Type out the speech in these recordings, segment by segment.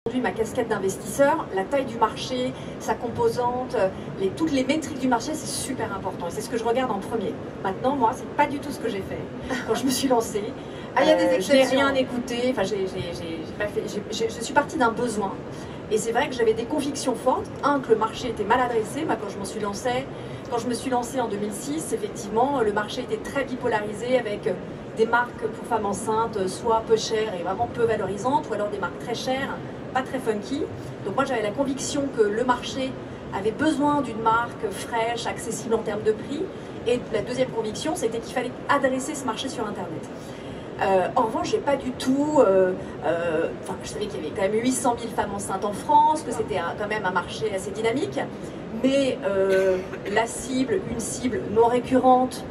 Aujourd'hui, ma casquette d'investisseur, la taille du marché, sa composante, toutes les métriques du marché, c'est super important. Et c'est ce que je regarde en premier. Maintenant, moi, c'est pas du tout ce que j'ai fait quand je me suis lancée. Ah, il y a des exceptions. Je n'ai rien écouté. Enfin, je suis partie d'un besoin. Et c'est vrai que j'avais des convictions fortes. Un, que le marché était mal adressé. Moi, quand je me suis lancée en 2006, effectivement, le marché était très bipolarisé avec des marques pour femmes enceintes, soit peu chères et vraiment peu valorisantes, ou alors des marques très chères, pas très funky. Donc moi, j'avais la conviction que le marché avait besoin d'une marque fraîche, accessible en termes de prix. Et la deuxième conviction, c'était qu'il fallait adresser ce marché sur Internet. En revanche, j'ai pas du tout. Je savais qu'il y avait quand même 800 000 femmes enceintes en France, que c'était quand même un marché assez dynamique, mais la cible, une cible non récurrente,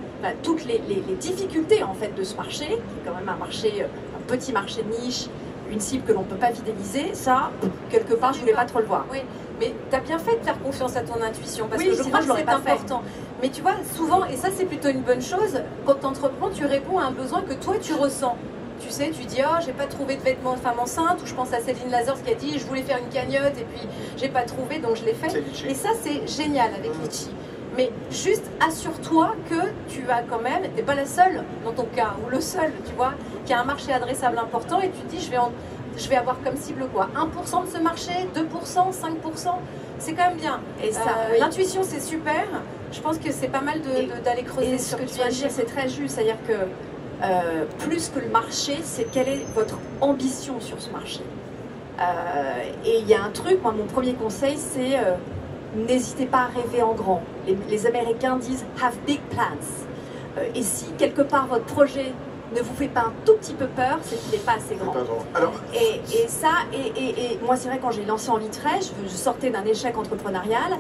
toutes les difficultés en fait de ce marché, qui est quand même un petit marché de niche, une cible que l'on ne peut pas fidéliser, ça, quelque part, je voulais pas trop le voir. Oui, mais tu as bien fait de faire confiance à ton intuition, parce oui, que je crois que c'est important. Mais tu vois, souvent, et ça c'est plutôt une bonne chose, quand tu entreprends, tu réponds à un besoin que toi tu ressens. Tu sais, tu dis, oh, j'ai pas trouvé de vêtements de femme enceinte, ou je pense à Céline Lazarus qui a dit, je voulais faire une cagnotte, et puis j'ai pas trouvé, donc je l'ai fait. Et ça, c'est génial avec Litchi. Mais juste assure-toi que tu as quand même, t'es pas la seule dans ton cas, ou le seul, tu vois, qui a un marché adressable important, et tu te dis, je vais avoir comme cible quoi, 1% de ce marché, 2%, 5%, c'est quand même bien. Et ça, l'intuition c'est super, je pense que c'est pas mal d'aller creuser sur ce que tu viens de dire, c'est très juste, c'est-à-dire que plus que le marché, c'est quelle est votre ambition sur ce marché. Et il y a un truc, moi mon premier conseil c'est n'hésitez pas à rêver en grand. Les Américains disent « have big plans ». Et si quelque part votre projet ne vous fait pas un tout petit peu peur, c'est qu'il n'est pas assez grand. Alors, et moi c'est vrai quand j'ai lancé Envie Très, je sortais d'un échec entrepreneurial,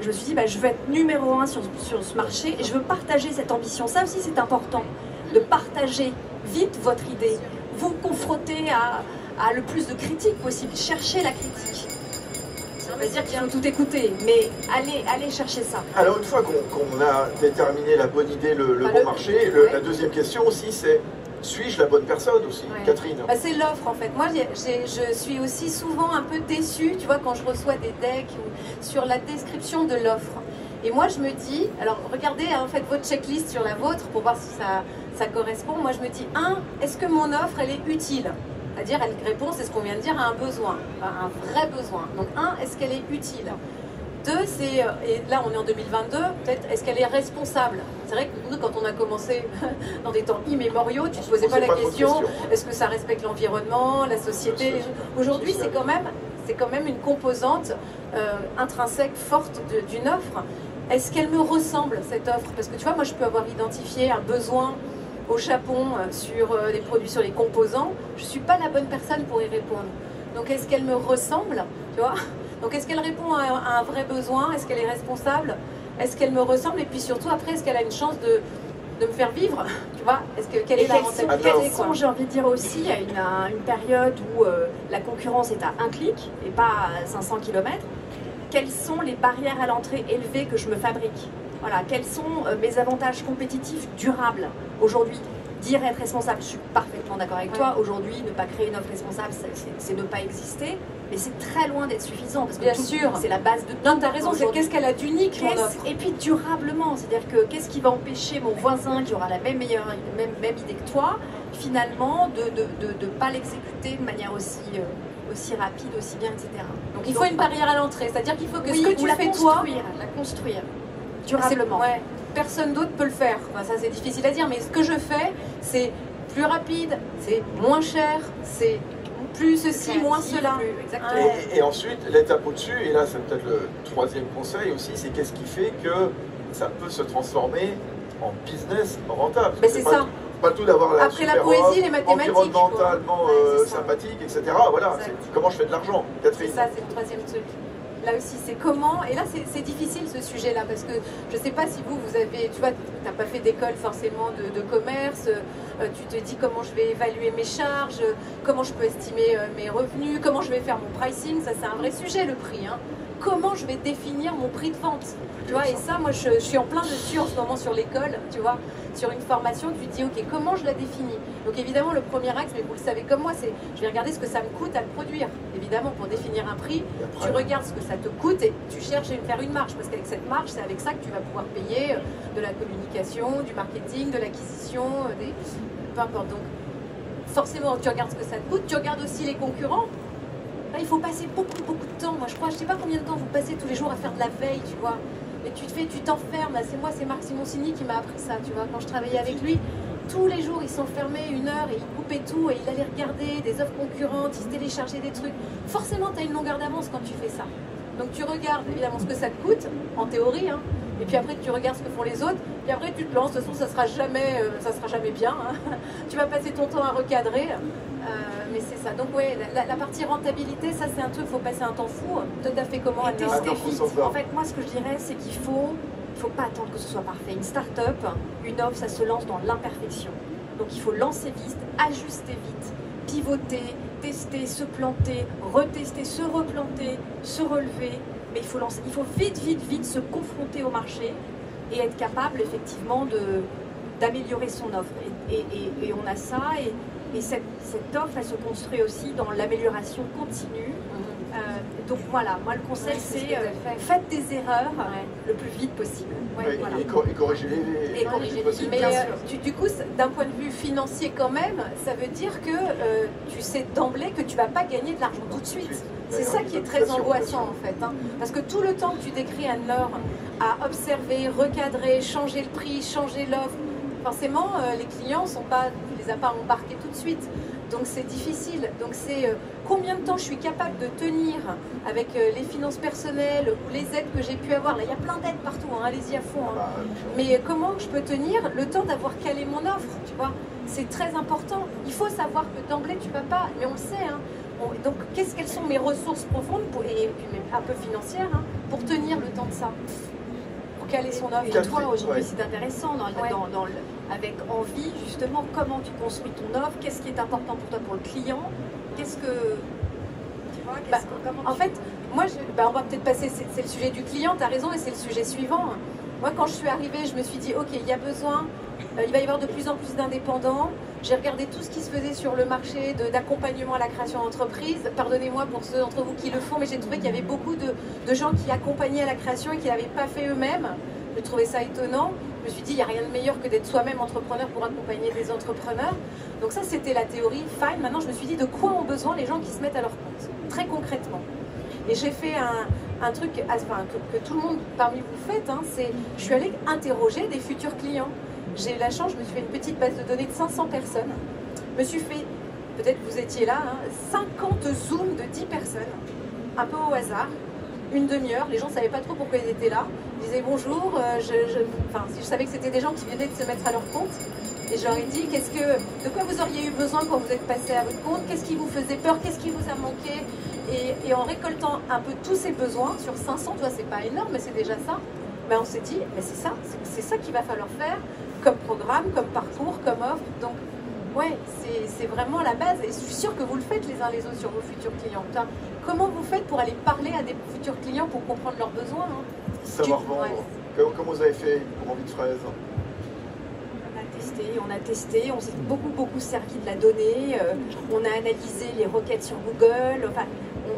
je me suis dit je veux être numéro 1 sur ce marché et je veux partager cette ambition. Ça aussi c'est important, de partager vite votre idée, vous confronter à le plus de critiques possible, chercher la critique. Ça veut dire qu'il faut tout écouter, mais allez chercher ça. Alors une fois qu'on a déterminé la bonne idée, le bon marché, la deuxième question aussi c'est, suis-je la bonne personne aussi, Catherine? C'est l'offre en fait. Moi je suis aussi souvent un peu déçue, tu vois, quand je reçois des decks sur la description de l'offre. Et moi je me dis, alors regardez en fait votre checklist sur la vôtre pour voir si ça correspond. Moi je me dis, est-ce que mon offre elle est utile? C'est-à-dire, elle répond, c'est ce qu'on vient de dire, à un besoin, un vrai besoin. Donc, est-ce qu'elle est utile? 2, c'est, et là on est en 2022, peut-être, est-ce qu'elle est responsable? C'est vrai que nous, quand on a commencé dans des temps immémoriaux, tu ne te posais pas la question, est-ce que ça respecte l'environnement, la société? Aujourd'hui, c'est quand même une composante intrinsèque forte d'une offre. Est-ce qu'elle me ressemble, cette offre? Parce que tu vois, moi, je peux avoir identifié un besoin au Japon sur les produits, sur les composants, je ne suis pas la bonne personne pour y répondre. Donc est-ce qu'elle me ressemble, tu vois? Donc est-ce qu'elle répond à un vrai besoin? Est-ce qu'elle est responsable? Est-ce qu'elle me ressemble? Et puis surtout après, est-ce qu'elle a une chance de me faire vivre? Tu vois? Quelle est la rentabilité? J'ai envie de dire aussi, il y a une période où la concurrence est à un clic et pas à 500 km. Quelles sont les barrières à l'entrée élevées que je me fabrique? Voilà, quels sont mes avantages compétitifs durables aujourd'hui? Dire être responsable, je suis parfaitement d'accord avec toi. Aujourd'hui, ne pas créer une offre responsable, c'est ne pas exister. Mais c'est très loin d'être suffisant. Parce que bien sûr, c'est la base de tout. Non, tu as raison, c'est qu'est-ce qu'elle a d'unique mon offre? Et puis durablement, c'est-à-dire que qu'est-ce qui va empêcher mon voisin qui aura la même idée que toi, finalement, de ne pas l'exécuter de manière aussi rapide, aussi bien, etc. Donc il faut une barrière à l'entrée, c'est-à-dire qu'il faut que ce que tu fais toi, la construire durablement. Personne d'autre peut le faire. Enfin, ça c'est difficile à dire, mais ce que je fais, c'est plus rapide, c'est moins cher, c'est plus ceci, moins cela. Exactement. Et ensuite, l'étape au-dessus, et là c'est peut-être le troisième conseil aussi, c'est qu'est-ce qui fait que ça peut se transformer en business rentable. Mais c'est ça. Pas tout d'avoir la après la poésie, les mathématiques, environnementalement sympathique, etc. Voilà, comment je fais de l'argent, Catherine? C'est ça, c'est le troisième truc. Là aussi, c'est comment, et là c'est difficile ce sujet-là, parce que je ne sais pas si vous avez, tu vois, tu n'as pas fait d'école forcément de commerce, tu te dis comment je vais évaluer mes charges, comment je peux estimer mes revenus, comment je vais faire mon pricing, ça c'est un vrai sujet le prix, hein. Comment je vais définir mon prix de vente, tu vois, et ça moi je suis en plein dessus en ce moment sur l'école, tu vois, sur une formation, tu te dis, ok, comment je la définis? Donc évidemment, le premier axe, mais vous le savez comme moi, c'est je vais regarder ce que ça me coûte à le produire. Évidemment, pour définir un prix, tu regardes ce que ça te coûte et tu cherches à faire une marge, parce qu'avec cette marge, c'est avec ça que tu vas pouvoir payer de la communication, du marketing, de l'acquisition, peu importe. Donc forcément, tu regardes ce que ça te coûte, tu regardes aussi les concurrents. Là, il faut passer beaucoup de temps. Moi, je crois, je sais pas combien de temps vous passez tous les jours à faire de la veille, tu vois. Et tu t'enfermes. C'est Marc Simoncini qui m'a appris ça, tu vois. Quand je travaillais avec lui, tous les jours, il s'enfermait 1 heure et il coupait tout et il allait regarder des offres concurrentes, il se téléchargeait des trucs. Forcément, tu as une longueur d'avance quand tu fais ça. Donc, tu regardes évidemment ce que ça te coûte, en théorie, hein. Et puis après, tu regardes ce que font les autres. Puis après, tu te lances. De toute façon, ça sera jamais bien, hein. Tu vas passer ton temps à recadrer. Mais c'est ça. Donc, ouais, la partie rentabilité, ça, c'est un truc, il faut passer un temps fou. Toi, t'as fait comment, Anne-Laure? En fait, moi, ce que je dirais, c'est qu'il faut pas attendre que ce soit parfait. Une start-up, une offre, ça se lance dans l'imperfection. Donc, il faut lancer vite, ajuster vite, pivoter, tester, se planter, retester, se replanter, se relever. Mais il faut vite se confronter au marché et être capable, effectivement, d'améliorer son offre. Et on a ça. Et cette offre, elle se construit aussi dans l'amélioration continue. Donc voilà, moi le conseil c'est faites des erreurs le plus vite possible. Voilà. Et corrigez-les. Mais du coup, d'un point de vue financier quand même, ça veut dire que tu sais d'emblée que tu ne vas pas gagner de l'argent tout de suite. C'est ça qui est très angoissant en fait. Hein. Parce que tout le temps que tu décris, Anne-Laure, à observer, recadrer, changer le prix, changer l'offre, forcément les clients tu ne les as pas embarqués tout de suite. Donc c'est difficile. Donc c'est combien de temps je suis capable de tenir avec les finances personnelles ou les aides que j'ai pu avoir. Là, il y a plein d'aides partout, hein, allez-y à fond. Hein. Mais comment je peux tenir le temps d'avoir calé mon offre, tu vois? C'est très important. Il faut savoir que d'emblée, tu ne vas pas, mais on le sait. Hein. Donc, quelles sont mes ressources profondes et puis un peu financières hein, pour tenir le temps de ça? Pour caler son offre. Et toi, aujourd'hui, c'est intéressant avec envie, justement, comment tu construis ton offre, qu'est-ce qui est important pour toi, pour le client, qu'est-ce que... Tu vois, en fait, moi, on va peut-être passer, c'est le sujet du client, tu as raison, et c'est le sujet suivant. Moi, quand je suis arrivée, je me suis dit, ok, il y a besoin, il va y avoir de plus en plus d'indépendants. J'ai regardé tout ce qui se faisait sur le marché d'accompagnement à la création d'entreprise. Pardonnez-moi pour ceux d'entre vous qui le font, mais j'ai trouvé qu'il y avait beaucoup de gens qui accompagnaient à la création et qui n'avaient pas fait eux-mêmes. J'ai trouvé ça étonnant. Je me suis dit, il n'y a rien de meilleur que d'être soi-même entrepreneur pour accompagner des entrepreneurs. Donc ça, c'était la théorie. Fine. Maintenant, je me suis dit, de quoi ont besoin les gens qui se mettent à leur compte, très concrètement. Et j'ai fait un truc que tout le monde parmi vous faites, hein, c'est je suis allée interroger des futurs clients. J'ai eu la chance, je me suis fait une petite base de données de 500 personnes. Je me suis fait, peut-être vous étiez là, hein, 50 zooms de 10 personnes, un peu au hasard, une demi-heure. Les gens ne savaient pas trop pourquoi ils étaient là. Ils disaient bonjour, si je savais que c'était des gens qui venaient de se mettre à leur compte. Et je leur ai dit, de quoi vous auriez eu besoin quand vous êtes passé à votre compte? Qu'est-ce qui vous faisait peur? Qu'est-ce qui vous a manqué? Et en récoltant un peu tous ces besoins, sur 500, tu vois, c'est pas énorme, mais c'est déjà ça. Ben on s'est dit, c'est ça qu'il va falloir faire comme programme, comme parcours, comme offre. Donc, ouais, c'est vraiment la base. Et je suis sûre que vous le faites les uns les autres sur vos futurs clients. Comment vous faites pour aller parler à des futurs clients pour comprendre leurs besoins hein? Savoir vendre. Ouais. Comment vous avez fait pour Envie de Fraise? On a testé, on s'est beaucoup servi de la donnée, on a analysé les requêtes sur Google, enfin,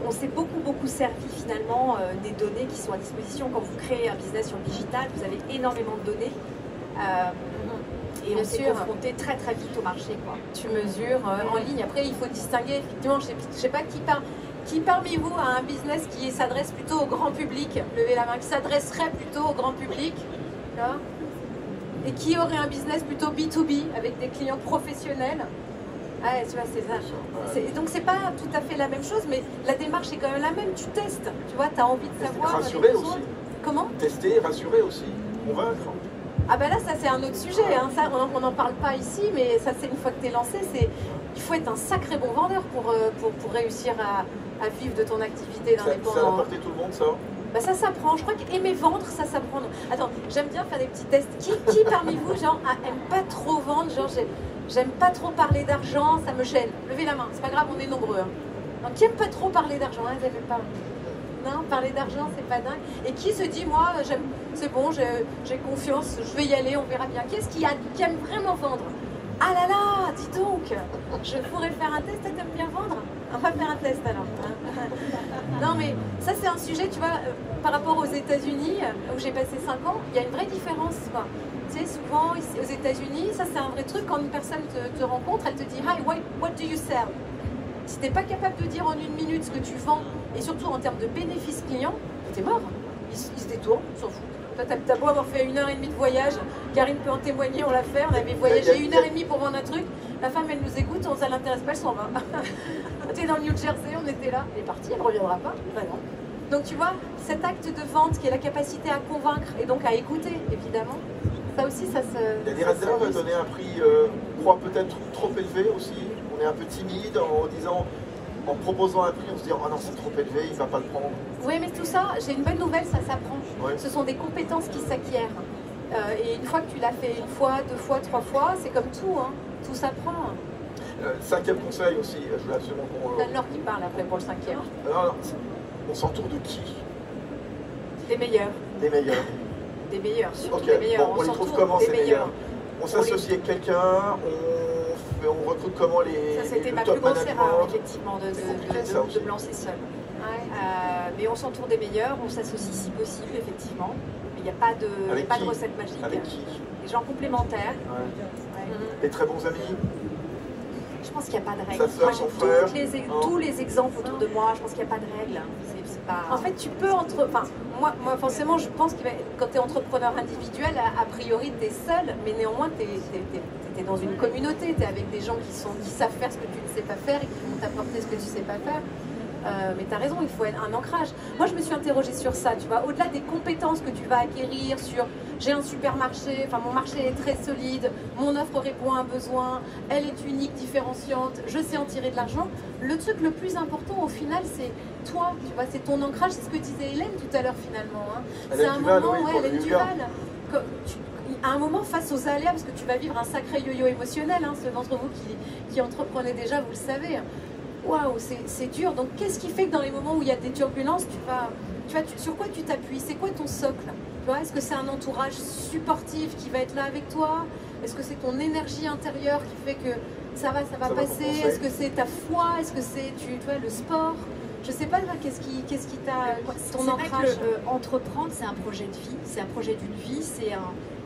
on s'est beaucoup servi finalement des données qui sont à disposition. Quand vous créez un business sur le digital, vous avez énormément de données et on s'est confronté très vite au marché. Quoi. Tu mesures en ligne, après il faut distinguer, effectivement, je sais pas qui parmi vous a un business qui s'adresse plutôt au grand public, levez la main, qui s'adresserait plutôt au grand public, tu vois? Et qui aurait un business plutôt B2B avec des clients professionnels. Ah, tu vois, c'est ça. Donc c'est pas tout à fait la même chose, mais la démarche est quand même la même. Tu testes, tu vois, tu as envie de savoir. Rassurer aussi. Comment? Tester, rassurer aussi, convaincre. Ah ben là, ça c'est un autre sujet. Hein. Ça, on n'en parle pas ici, mais ça c'est une fois que tu es lancé, il faut être un sacré bon vendeur pour réussir à vivre de ton activité d'indépendant. Ça a apporté tout le monde, ça? Bah ça s'apprend, je crois qu'aimer vendre, ça s'apprend. Attends, j'aime bien faire des petits tests. Qui parmi vous, genre, aime pas trop vendre, genre, j'aime pas trop parler d'argent, ça me gêne. Levez la main, c'est pas grave, on est nombreux. Hein. Donc, qui aime pas trop parler d'argent, hein, vous n'aimez pas? Non, parler d'argent, c'est pas dingue. Et qui se dit, moi, c'est bon, j'ai confiance, je vais y aller, on verra bien. Qui est-ce qui aime vraiment vendre? Ah là là, dis donc, je pourrais faire un test, t'aimes bien vendre? On va faire un test alors. Non mais ça c'est un sujet, tu vois, par rapport aux États-Unis, où j'ai passé 5 ans, il y a une vraie différence, quoi. Tu sais, souvent aux États-Unis, ça c'est un vrai truc, quand une personne te rencontre, elle te dit « Hi, what do you sell ?» Si t'es pas capable de dire en 1 minute ce que tu vends, et surtout en termes de bénéfice client, t'es mort. Ils se détournent, ils s'en foutent. T'as beau avoir fait 1h30 de voyage, Karine peut en témoigner, on l'a fait, on avait voyagé 1h30 pour vendre un truc, la femme elle nous écoute, ça l'intéresse pas, elle s'en va. On était dans le New Jersey, on était là, elle est partie, elle ne reviendra pas, vraiment. Donc tu vois, cet acte de vente qui est la capacité à convaincre et donc à écouter, évidemment, ça aussi, ça se... Il y a des réserves à donner un prix, peut-être trop élevé aussi. On est un peu timide en disant... En proposant un prix, on se dit « Ah non, c'est trop élevé, il ne va pas le prendre. » Oui, mais tout ça, j'ai une bonne nouvelle, ça s'apprend. Ouais. Ce sont des compétences qui s'acquièrent. Et une fois que tu l'as fait 1 fois, 2 fois, 3 fois, c'est comme tout, hein. Tout s'apprend. 5e conseil aussi, je veux absolument qu'on... C'est Anne-Laure qui parle après pour le 5e. Non, on s'entoure de qui? Des meilleurs. Des meilleurs. Des meilleurs, surtout Ok, des meilleurs. bon, on les trouve comment ces meilleurs? On s'associe avec quelqu'un, on recrute comment les Ça, c'était ma plus grosse erreur, effectivement, de me lancer seule. Ouais. Mais on s'entoure des meilleurs, on s'associe si possible, effectivement. Mais il n'y a pas de recette magique. Avec qui? Des gens complémentaires. Ouais. Ouais. Des très bons amis? Je pense qu'il n'y a pas de règle. Sa sœur, son frère? Tous les exemples autour de moi, je pense qu'il n'y a pas de règle. Pas... En fait, tu peux moi, forcément, je pense que quand tu es entrepreneur individuel, a priori, tu es seul, mais néanmoins, tu es dans une communauté, tu es avec des gens qui savent faire ce que tu ne sais pas faire et qui vont t'apporter ce que tu ne sais pas faire. Mais tu as raison, il faut un ancrage. Moi, je me suis interrogée sur ça, tu vois, au-delà des compétences que tu vas acquérir sur j'ai un supermarché, enfin mon marché est très solide, mon offre répond à un besoin, elle est unique, différenciante, je sais en tirer de l'argent. Le truc le plus important au final, c'est toi, tu vois, c'est ton ancrage, c'est ce que disait Hélène tout à l'heure finalement. Hein. C'est un moment, Hélène Duval. À un moment, face aux aléas, parce que tu vas vivre un sacré yo-yo émotionnel, hein, ceux d'entre vous qui entreprenez déjà, vous le savez. Waouh, c'est dur. Donc, qu'est-ce qui fait que dans les moments où il y a des turbulences, sur quoi tu t'appuies? C'est quoi ton socle? Est-ce que c'est un entourage supportif qui va être là avec toi? Est-ce que c'est ton énergie intérieure qui fait que ça va passer? Est-ce que c'est ta foi? Est-ce que c'est le sport? Je sais pas, qu'est-ce qui t'a... ton ancrage? Entreprendre, c'est un projet de vie. C'est un projet d'une vie.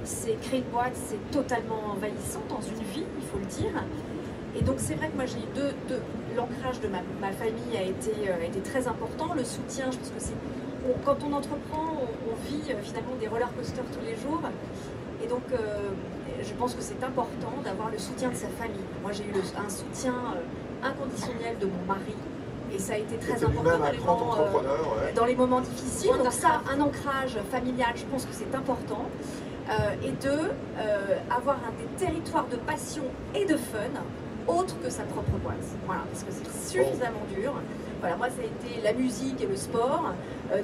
C'est créer une boîte, c'est totalement envahissant dans une vie, il faut le dire. Et donc c'est vrai que moi j'ai eu l'ancrage de ma famille a été très important. Le soutien, je pense que quand on entreprend, on vit finalement des roller coasters tous les jours. Et donc je pense que c'est important d'avoir le soutien de sa famille. Moi j'ai eu un soutien inconditionnel de mon mari. Et ça a été très important dans les moments difficiles. Donc ça, un ancrage familial, je pense que c'est important. Et avoir des territoires de passion et de fun autre que sa propre boîte. Voilà, parce que c'est suffisamment dur. Voilà, moi ça a été la musique et le sport,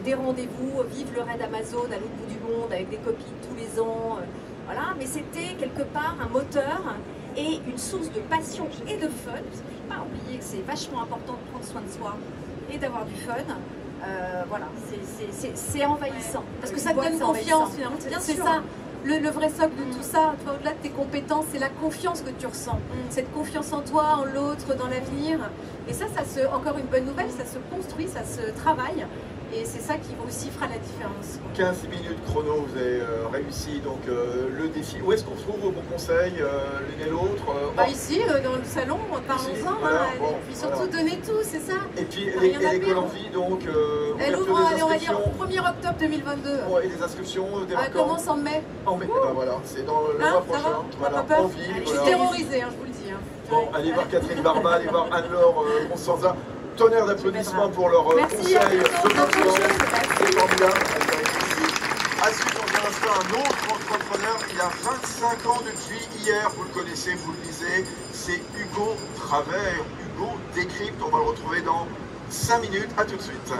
des rendez-vous, vivre le raid Amazon à l'autre bout du monde avec des copines tous les ans. Voilà, mais c'était quelque part un moteur et une source de passion et de fun. Parce qu'il ne faut pas oublier que c'est vachement important de prendre soin de soi et d'avoir du fun. Voilà, c'est envahissant. Parce que ça te donne confiance, finalement. C'est ça. Le vrai socle de tout ça, au-delà de tes compétences, c'est la confiance que tu ressens. Cette confiance en toi, en l'autre, dans l'avenir. Et ça, encore une bonne nouvelle, ça se construit, ça se travaille. Et c'est ça qui aussi fera la différence. 15 minutes chrono, vous avez réussi donc le défi. Où est-ce qu'on se trouve au Bon Conseil, l'une et l'autre ici, dans le salon, parlons-en. Voilà, et puis surtout, donner tout, c'est ça. Et puis l'école en vie, donc, elle ouvre, on va dire, 1er octobre 2022. Et les inscriptions elle commence en mai. En mai, ben voilà, c'est dans le mois prochain. Voilà, en ville. Je suis terrorisée, je vous le dis. Bon, allez voir Catherine Barma, allez voir Anne-Laure Constanza. Tonnerre d'applaudissements pour leur conseil de lancement. C'est formidable. À suite, dans un instant, un autre entrepreneur. Il a 25 ans depuis hier. Vous le connaissez, vous le lisez. C'est Hugo Travers. Hugo décrypte. On va le retrouver dans 5 minutes. À tout de suite.